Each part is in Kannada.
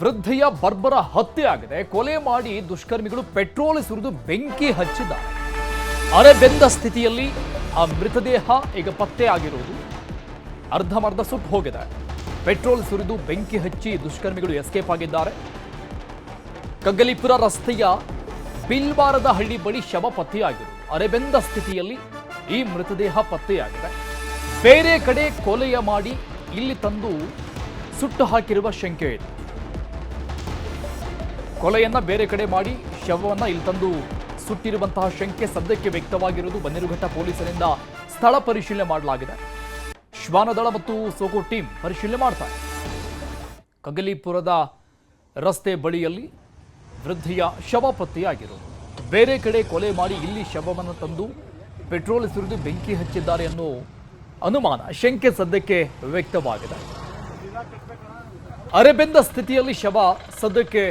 ವೃದ್ಧೆಯ ಬರ್ಬರ ಹತ್ಯೆ ಆಗಿದೆ. ಕೊಲೆ ಮಾಡಿ ದುಷ್ಕರ್ಮಿಗಳು ಪೆಟ್ರೋಲ್ ಸುರಿದು ಬೆಂಕಿ ಹಚ್ಚಿದ್ದಾರೆ. ಅರೆಬೆಂದ ಸ್ಥಿತಿಯಲ್ಲಿ ಆ ಮೃತದೇಹ ಈಗ ಪತ್ತೆ ಆಗಿರುವುದು. ಅರ್ಧಮರ್ಧ ಸುಟ್ಟು ಹೋಗಿದೆ. ಪೆಟ್ರೋಲ್ ಸುರಿದು ಬೆಂಕಿ ಹಚ್ಚಿ ದುಷ್ಕರ್ಮಿಗಳು ಎಸ್ಕೇಪ್ ಆಗಿದ್ದಾರೆ. ಕಗ್ಗಲೀಪುರ ರಸ್ತೆಯ ಬಿಲ್ವಾರದ ಹಳ್ಳಿ ಬಳಿ ಶವ ಪತ್ತೆಯಾಗಿರುವುದು. ಅರೆಬೆಂದ ಸ್ಥಿತಿಯಲ್ಲಿ ಈ ಮೃತದೇಹ ಪತ್ತೆಯಾಗಿದೆ. ಬೇರೆ ಕಡೆ ಕೊಲೆಯ ಮಾಡಿ ಇಲ್ಲಿ ತಂದು ಸುಟ್ಟು ಹಾಕಿರುವ ಶಂಕೆ ಇದೆ. ಕೊಲೆಯನ್ನ ಬೇರೆ ಕಡೆ ಮಾಡಿ ಶವವನ್ನ ಇಲ್ಲಿ ತಂದು ಸುಟ್ಟಿರುವಂತಹ ಶಂಕೆ ಸದ್ಯಕ್ಕೆ ವ್ಯಕ್ತವಾಗಿರುವುದು. ಬನ್ನೇರುಘಟ್ಟ ಪೊಲೀಸರಿಂದ ಸ್ಥಳ ಪರಿಶೀಲನೆ ಮಾಡಲಾಗಿದೆ. ಶ್ವಾನದಳ ಮತ್ತು ಸೋಕೋ ಟೀಮ್ ಪರಿಶೀಲನೆ ಮಾಡ್ತಾರೆ. ಕಗ್ಗಲೀಪುರದ ರಸ್ತೆ ಬಳಿಯಲ್ಲಿ ವೃದ್ಧೆಯ ಶವ ಪತ್ತೆಯಾಗಿರುವುದು. ಬೇರೆ ಕಡೆ ಕೊಲೆ ಮಾಡಿ ಇಲ್ಲಿ ಶವವನ್ನು ತಂದು ಪೆಟ್ರೋಲ್ ಸುರಿದು ಬೆಂಕಿ ಹಚ್ಚಿದ್ದಾರೆ ಅನ್ನೋ ಅನುಮಾನ, ಶಂಕೆ ಸದ್ಯಕ್ಕೆ ವ್ಯಕ್ತವಾಗಿದೆ. ಅರೆಬೆಂದ ಸ್ಥಿತಿಯಲ್ಲಿ ಶವ ಸದ್ಯಕ್ಕೆ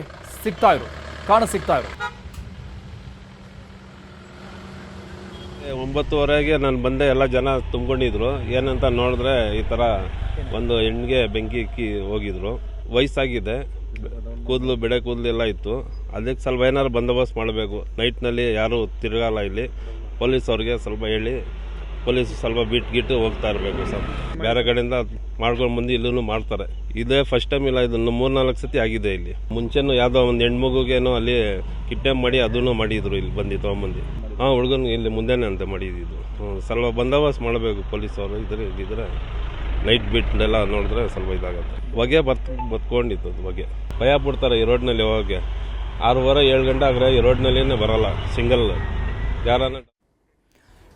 ಕಾಣಸಿಗ್ತಾ ಇರೋದು. 9:30ಗೆ ನಾನು ಬಂದೆ. ಎಲ್ಲ ಜನ ತುಂಬಿಕೊಂಡಿದ್ರು. ಏನಂತ ನೋಡಿದ್ರೆ ಈ ಥರ ಒಂದು ಹೆಣ್ಣಿಗೆ ಬೆಂಕಿ ಇಕ್ಕಿ ಹೋಗಿದ್ರು. ವಯಸ್ಸಾಗಿದೆ, ಕೂದಲು ಬೆಳೆ ಕೂದಲು ಎಲ್ಲ ಇತ್ತು. ಅದಕ್ಕೆ ಸ್ವಲ್ಪ ಏನಾದ್ರು ಬಂದೋಬಸ್ತ್ ಮಾಡಬೇಕು. ನೈಟ್ನಲ್ಲಿ ಯಾರು ತಿರುಗಲ್ಲ ಇಲ್ಲಿ. ಪೊಲೀಸ್ ಅವ್ರಿಗೆ ಸ್ವಲ್ಪ ಹೇಳಿ, ಪೊಲೀಸ್ ಸ್ವಲ್ಪ ಬಿಟ್ಟು ಹೋಗ್ತಾ ಇರಬೇಕು ಸರ್. ಬೇರೆ ಕಡೆಯಿಂದ ಮಾಡ್ಕೊಂಡು ಬಂದು ಇಲ್ಲೂ ಮಾಡ್ತಾರೆ. ಇದೇ ಫಸ್ಟ್ ಟೈಮ್ ಇಲ್ಲ, ಇದನ್ನು 3-4 ಸತಿ ಆಗಿದೆ ಇಲ್ಲಿ. ಮುಂಚೆನೂ ಯಾವುದೋ ಒಂದು ಹೆಣ್ಮಗುಗೇನೋ ಅಲ್ಲಿ ಕಿಡ್ನಾಪ್ ಮಾಡಿ ಅದನ್ನು ಮಾಡಿದ್ರು. ಇಲ್ಲಿ ಬಂದು ತೊಗೊಂಬಂದು ಹುಡುಗನ ಇಲ್ಲಿ ಮುಂದೆನೇ ಅಂತ ಮಾಡಿದ್ದು. ಸ್ವಲ್ಪ ಬಂದೋಬಸ್ತ್ ಮಾಡಬೇಕು ಪೊಲೀಸ್ ಅವರು. ಇದ್ರೆ ನೈಟ್ ಬಿಟ್ಟೆಲ್ಲ ನೋಡಿದ್ರೆ ಸ್ವಲ್ಪ ಇದಾಗುತ್ತೆ. ಹೊಗೆ ಬತ್ಕೊಂಡಿತ್ತು. ಅದು ಹೊಗೆ ಭಯ ಪಡ್ತಾರೆ ಈ ರೋಡ್ನಲ್ಲಿ. ಹೋಗಕ್ಕೆ 6:30-7 ಗಂಟೆ ಆದರೆ ಈ ರೋಡ್ನಲ್ಲಿನೇ ಬರಲ್ಲ. ಸಿಂಗಲ್ ಯಾರನ್ನ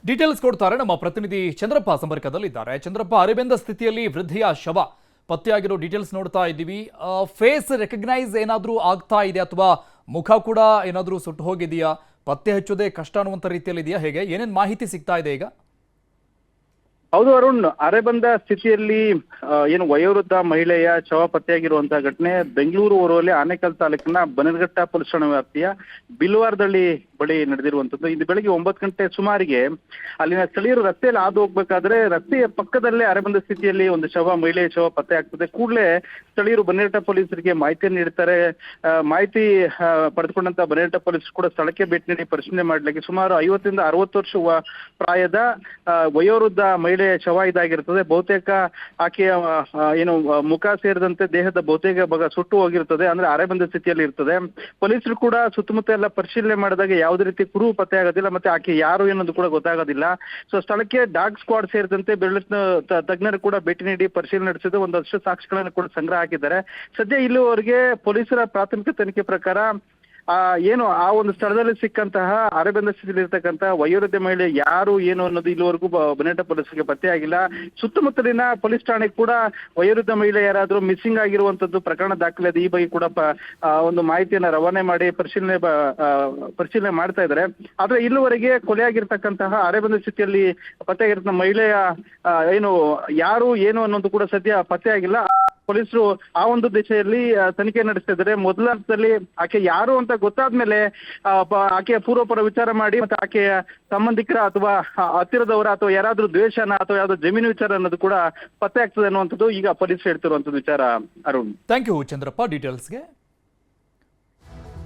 ಡೀಟೇಲ್ಸ್ ಕೊಡ್ತಾರೆ ನಮ್ಮ ಪ್ರತಿನಿಧಿ ಚಂದ್ರಪ್ಪ ಸಂಪರ್ಕದಲ್ಲಿದ್ದಾರೆ. ಚಂದ್ರಪ್ಪ, ಅರೆಬೆಂದ ಸ್ಥಿತಿಯಲ್ಲಿ ವೃದ್ಧೆಯ ಶವ ಪತ್ತೆಯಾಗಿರೋ ಡೀಟೇಲ್ಸ್ ನೋಡ್ತಾ ಇದ್ದೀವಿ. ಫೇಸ್ ರೆಕಗ್ನೈಸ್ ಏನಾದರೂ ಆಗ್ತಾ ಇದೆ ಅಥವಾ ಮುಖ ಕೂಡ ಏನಾದರೂ ಸುಟ್ಟು ಹೋಗಿದೆಯಾ? ಪತ್ತೆ ಹಚ್ಚೋದೇ ಕಷ್ಟ ಅನ್ನುವಂಥ ರೀತಿಯಲ್ಲಿ ಇದೆಯಾ? ಹೇಗೆ ಏನೇನು ಮಾಹಿತಿ ಸಿಗ್ತಾ ಇದೆ ಈಗ? ಹೌದು ಅರುಣ್, ಅರೆಬಂದ ಸ್ಥಿತಿಯಲ್ಲಿ ಏನು ವಯೋವೃದ್ಧ ಮಹಿಳೆಯ ಶವ ಪತ್ತೆಯಾಗಿರುವಂತಹ ಘಟನೆ ಬೆಂಗಳೂರು ಹೊರವಲಯ ಆನೇಕಲ್ ತಾಲೂಕಿನ ಬನ್ನೇರುಘಟ್ಟ ಪೊಲೀಸ್ ಠಾಣಾ ವ್ಯಾಪ್ತಿಯ ಬಿಲ್ವಾರದಳ್ಳಿ ಬಳಿ ನಡೆದಿರುವಂತದ್ದು. ಇಂದು ಬೆಳಗ್ಗೆ 9 ಗಂಟೆ ಸುಮಾರಿಗೆ ಅಲ್ಲಿನ ಸ್ಥಳೀಯರು ರಸ್ತೆಯಲ್ಲಿ ಹಾದು ಹೋಗ್ಬೇಕಾದ್ರೆ ರಸ್ತೆಯ ಪಕ್ಕದಲ್ಲೇ ಅರೆಬಂದ ಸ್ಥಿತಿಯಲ್ಲಿ ಒಂದು ಮಹಿಳೆಯ ಶವ ಪತ್ತೆ ಆಗ್ತದೆ. ಕೂಡಲೇ ಸ್ಥಳೀಯರು ಬನ್ನೇರುಘಟ್ಟ ಪೊಲೀಸರಿಗೆ ಮಾಹಿತಿಯನ್ನು ನೀಡುತ್ತಾರೆ. ಮಾಹಿತಿ ಪಡೆದುಕೊಂಡಂತ ಬನ್ನೇರುಘಟ್ಟ ಪೊಲೀಸರು ಕೂಡ ಸ್ಥಳಕ್ಕೆ ಭೇಟಿ ನೀಡಿ ಪರಿಶೀಲನೆ ಮಾಡಲಿಕ್ಕೆ ಸುಮಾರು 50-60 ವರ್ಷ ಪ್ರಾಯದ ವಯೋವೃದ್ಧ ಮಹಿಳೆ ಶವ ಇದಾಗಿರ್ತದೆ. ಬಹುತೇಕ ಆಕೆಯ ಏನು ಮುಖ ಸೇರಿದಂತೆ ದೇಹದ ಬಹುತೇಕ ಭಾಗ ಸುಟ್ಟು ಹೋಗಿರ್ತದೆ. ಅಂದ್ರೆ ಅರೆಬಂದ ಸ್ಥಿತಿಯಲ್ಲಿ ಇರ್ತದೆ. ಪೊಲೀಸರು ಕೂಡ ಸುತ್ತಮುತ್ತ ಎಲ್ಲ ಪರಿಶೀಲನೆ ಮಾಡಿದಾಗ ಯಾವುದೇ ರೀತಿ ಕುರುಹು ಪತ್ತೆ ಆಗೋದಿಲ್ಲ, ಮತ್ತೆ ಆಕೆ ಯಾರು ಏನೊಂದು ಕೂಡ ಗೊತ್ತಾಗೋದಿಲ್ಲ. ಸೊ ಸ್ಥಳಕ್ಕೆ ಡಾಗ್ ಸ್ಕ್ವಾಡ್ ಸೇರಿದಂತೆ ಬೆರಳಿನ ತಜ್ಞರು ಕೂಡ ಭೇಟಿ ನೀಡಿ ಪರಿಶೀಲನೆ ನಡೆಸಿದ್ದು. ಒಂದಷ್ಟು ಸಾಕ್ಷಿಗಳನ್ನು ಕೂಡ ಸಂಗ್ರಹ ಹಾಕಿದ್ದಾರೆ. ಸದ್ಯ ಇಲ್ಲಿವರೆಗೆ ಪೊಲೀಸರ ಪ್ರಾಥಮಿಕ ತನಿಖೆ ಪ್ರಕಾರ ಏನು ಆ ಒಂದು ಸ್ಥಳದಲ್ಲಿ ಸಿಕ್ಕಂತಹ ಅರೆಬೆಂದ ಸ್ಥಿತಿಯಲ್ಲಿ ಇರ್ತಕ್ಕಂತಹ ವಯೋವೃದ್ಧ ಮಹಿಳೆ ಯಾರು ಏನು ಅನ್ನೋದು ಇಲ್ಲಿವರೆಗೂ ಬನ್ನೇರುಘಟ್ಟ ಪೊಲೀಸರಿಗೆ ಪತ್ತೆ ಆಗಿಲ್ಲ. ಸುತ್ತಮುತ್ತಲಿನ ಪೊಲೀಸ್ ಠಾಣೆ ಕೂಡ ವಯೋವೃದ್ಧ ಮಹಿಳೆ ಯಾರಾದ್ರೂ ಮಿಸ್ಸಿಂಗ್ ಆಗಿರುವಂತದ್ದು ಪ್ರಕರಣ ದಾಖಲೆ ಈ ಬಗ್ಗೆ ಕೂಡ ಒಂದು ಮಾಹಿತಿಯನ್ನ ರವಾನೆ ಮಾಡಿ ಪರಿಶೀಲನೆ ಮಾಡ್ತಾ ಇದ್ದಾರೆ. ಆದ್ರೆ ಇಲ್ಲಿವರೆಗೆ ಕೊಲೆಯಾಗಿರ್ತಕ್ಕಂತಹ ಅರೆಬೆಂದ ಸ್ಥಿತಿಯಲ್ಲಿ ಪತ್ತೆಯಾಗಿರ್ತಕ್ಕಂಥ ಮಹಿಳೆಯ ಏನು ಯಾರು ಏನು ಅನ್ನೋದು ಕೂಡ ಸದ್ಯ ಪತ್ತೆ ಆಗಿಲ್ಲ. ಪೊಲೀಸರು ಆ ಒಂದು ದಿಶೆಯಲ್ಲಿ ತನಿಖೆ ನಡೆಸ್ತಾ ಇದ್ದಾರೆ. ಮೊದಲ ಹಂತದಲ್ಲಿ ಆಕೆ ಯಾರು ಅಂತ ಗೊತ್ತಾದ್ಮೇಲೆ ಆಕೆಯ ಪೂರ್ವಪರ ವಿಚಾರ ಮಾಡಿ ಮತ್ತೆ ಆಕೆಯ ಸಂಬಂಧಿಕರ ಅಥವಾ ಹತ್ತಿರದವರ ಅಥವಾ ಯಾರಾದ್ರೂ ದ್ವೇಷನ ಅಥವಾ ಯಾವ್ದೋ ಜಮೀನು ವಿಚಾರ ಅನ್ನೋದು ಕೂಡ ಪತ್ತೆ ಆಗ್ತದೆ ಅನ್ನುವಂಥದ್ದು ಈಗ ಪೊಲೀಸರು ಹೇಳ್ತಿರುವಂತದ್ದು ವಿಚಾರ. Arun, thank you Chandrappa ಡೀಟೇಲ್ಸ್ಗೆ.